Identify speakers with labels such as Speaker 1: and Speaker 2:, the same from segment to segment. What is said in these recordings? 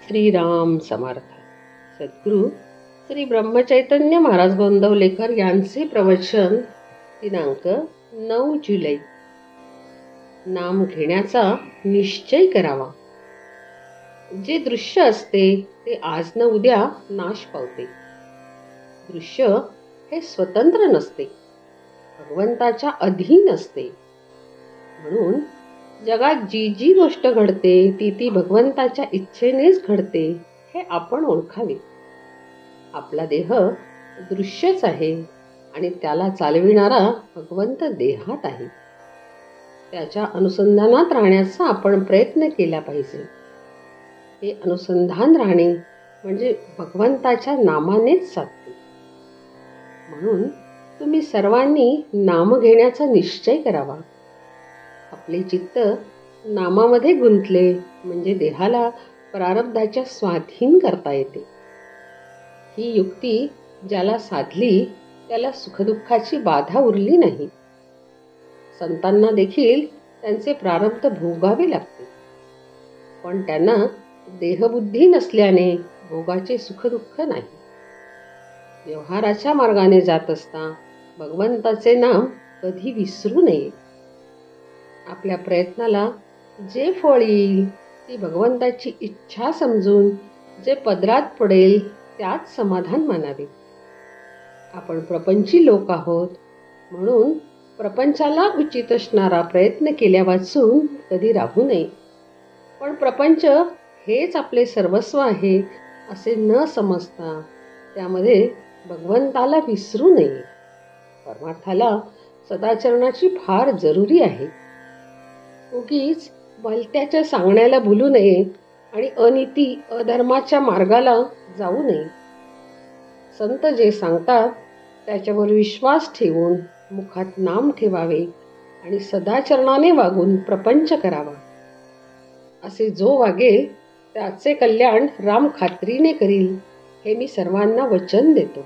Speaker 1: श्रीराम समर्थ. सद्गुरू श्री ब्रह्मचैतन्य महाराज गोंदवलेकर यांचे प्रवचन दिनांक 9 जुलै. नाम घेण्याचा निश्चय करावा. जे दृश्य असते ते आज न उद्या नाश पावते. दृश्य हे स्वतंत्र नसते, भगवंताच्या अधीन असते. म्हणून जगात जी जी गोष्ट घडते ती भगवंताच्या इच्छेनेच घडते हे आपण ओळखावे. आपला देह दृश्यच आहे आणि त्याला चालविणारा भगवंत देहात आहे. त्याच्या अनुसंधानात राहण्याचा आपण प्रयत्न केला पाहिजे. हे अनुसंधान राहणे म्हणजे भगवंताच्या नामानेच साधते. म्हणून तुम्ही सर्वांनी नाम घेण्याचा निश्चय करावा. आपले चित्त नामामध्ये गुंतले म्हणजे देहाला प्रारब्धाच्या स्वाधीन करता येते. ही युक्ती ज्याला साधली त्याला सुखदुःखाची बाधा उरली नाही. संतांना देखील त्यांचे प्रारब्ध भोगावे लागते, पण त्यांना देहबुद्धी नसल्याने भोगाचे सुखदुःख नाही. व्यवहाराच्या मार्गाने जात असता भगवंताचे नाम कधी विसरू नये. आपल्या प्रयत्नाला जे फळ येईल ती भगवंताची इच्छा समजून जे पदरात पडेल त्यात समाधान मानावे. आपण प्रपंची लोक आहोत म्हणून प्रपंचाला उचित असणारा प्रयत्न केल्यावाचून कधी राहू नये. पण प्रपंच हेच आपले सर्वस्व आहे असे न समजता त्यामध्ये भगवंताला विसरू नये. परमार्थाला सदाचरणाची फार जरुरी आहे. उगीच भलत्याच्या सांगण्याला भुलू नये आणि अनिती अधर्माच्या मार्गाला जाऊ नये. संत जे सांगतात त्याच्यावर विश्वास ठेवून मुखात नाम ठेवावे आणि सदाचरणाने वागून प्रपंच करावा. असे जो वागेल त्याचे कल्याण राम खात्रीने करील हे मी सर्वांना वचन देतो.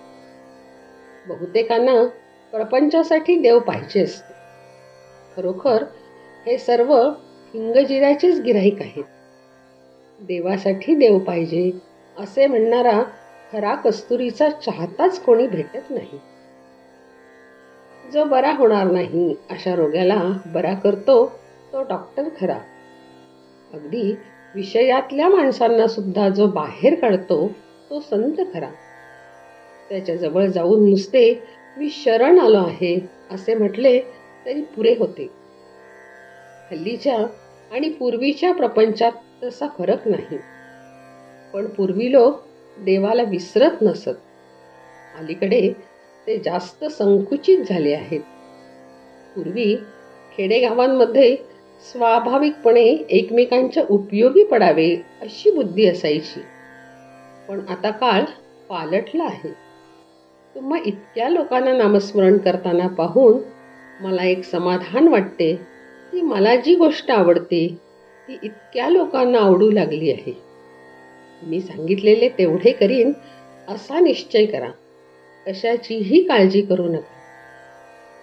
Speaker 1: बहुतेकांना प्रपंचासाठी देव पाहिजे असते. खरोखर हे सर्व हिंगजिऱ्याचेच गिऱ्हाईक आहेत. देवासाठी देव पाहिजे असे म्हणणारा खरा कस्तुरीचा चाहताच कोणी भेटत नाही. जो बरा होणार नाही अशा रोग्याला बरा करतो तो डॉक्टर खरा. अगदी विषयातल्या माणसांना सुद्धा जो बाहेर काढतो तो संत खरा. त्याच्याजवळ जाऊन नुसते मी शरण आलो आहे असे म्हटले तरी पुरे होते. हल्लीच्या आणि पूर्वीच्या प्रपंचात तसा फरक नाही. पण पूर्वी लोक देवाला विसरत नसत. अलीकडे ते जास्त संकुचित झाले आहेत. पूर्वी खेडेगावांमध्ये स्वाभाविकपणे एकमेकांच्या उपयोगी पडावे अशी बुद्धी असायची. पण आता काळ पालटला आहे. तुम्हा इतक्या लोकांना नामस्मरण करताना पाहून मला एक समाधान वाटते की मला जी गोष्ट आवडते ती इतक्या लोकांना आवडू लागली आहे. मी सांगितलेले तेवढे करीन असा निश्चय करा. कशाचीही काळजी करू नका.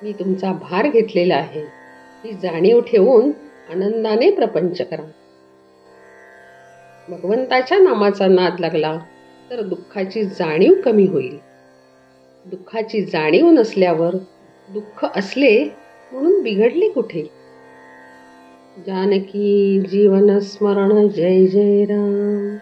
Speaker 1: मी तुमचा भार घेतलेला आहे ही जाणीव ठेवून आनंदाने प्रपंच करा. भगवंताच्या नामाचा नाद लागला तर दुःखाची जाणीव कमी होईल. दुःखाची जाणीव नसल्यावर दुःख असले म्हणून बिघडले कुठे. जानकी जीवन स्मरण. जय जय राम.